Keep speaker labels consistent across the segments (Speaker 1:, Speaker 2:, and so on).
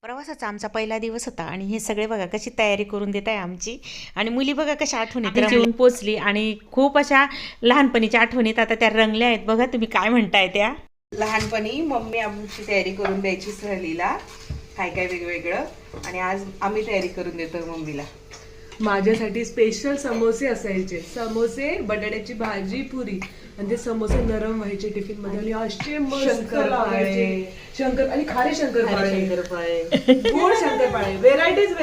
Speaker 1: प्रवासाचा आमचा पहिला दिवस होता आणि हे सगळे बघा कशी तयारी करून देत आहे आमची. आणि मुली बघा कशा आठवणीत येऊन पोचली आणि खूप अशा लहानपणीच्या आठवणीत आता त्या रंगल्या आहेत. बघा तुम्ही काय म्हणताय त्या.
Speaker 2: लहानपणी मम्मी आमची तयारी करून द्यायची सहलीला काय काय वेगवेगळं, आणि आज आम्ही तयारी करून देतो मम्मीला.
Speaker 3: माझ्यासाठी स्पेशल समोसे असायचे, समोसे, बटाट्याची भाजी, पुरी, आणि ते समोसे नरम व्हायचे टिफिन मध्ये आणि असे मस्त लागायचे. शंकर आणि खारे शंकरपाळे, गोड शंकरपाळे, व्हेरायटीज.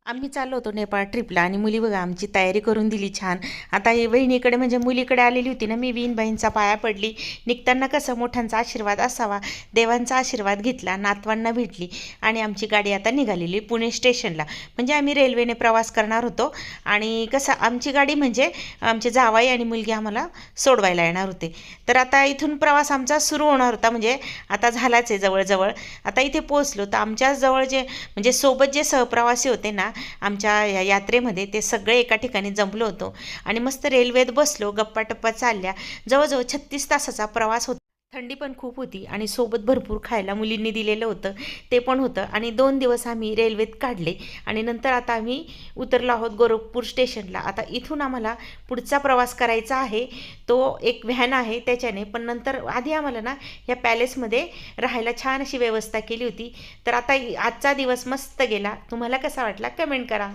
Speaker 1: आम्ही चाललो होतो नेपाळ ट्रिपला आणि मुली बघा आमची तयारी करून दिली छान. आता ही बहिणीकडे म्हणजे मुलीकडे आलेली होती ना मी, विनबाईंचा पाया पडली. निघताना कसं मोठ्यांचा आशीर्वाद असावा, देवांचा आशीर्वाद घेतला, नातवांना भेटली आणि आमची गाडी आता निघालेली पुणे स्टेशनला. म्हणजे आम्ही रेल्वेने प्रवास करणार होतो आणि कसं आमची गाडी म्हणजे आमचे जावाई आणि मुलगी आम्हाला सोडवायला येणार होते. तर आता इथून प्रवास आमचा सुरू होणार होता, म्हणजे आता झालाच आहे जवळजवळ. आता इथे पोहोचलो तर आमच्या जवळ जे म्हणजे सोबत जे सहप्रवासी होते ना आमच्या या यात्रेमध्ये, ते सगळे एका ठिकाणी जमलो होतो आणि मस्त रेल्वेत बसलो, गप्पा टप्पा चालल्या. जवळजवळ 36 तासाचा प्रवास होता. थंडी पण खूप होती आणि सोबत भरपूर खायला मुलींनी दिलेलं होतं ते पण होतं. आणि 2 दिवस आम्ही रेल्वेत काढले आणि नंतर आता आम्ही उतरलो आहोत गोरखपूर स्टेशनला. आता इथून आम्हाला पुढचा प्रवास करायचा आहे, तो एक व्हॅन आहे त्याच्याने. पण नंतर आधी आम्हाला ना या पॅलेसमध्ये राहायला छान अशी व्यवस्था केली होती. तर आता आजचा दिवस मस्त गेला. तुम्हाला कसा वाटला कमेंट करा.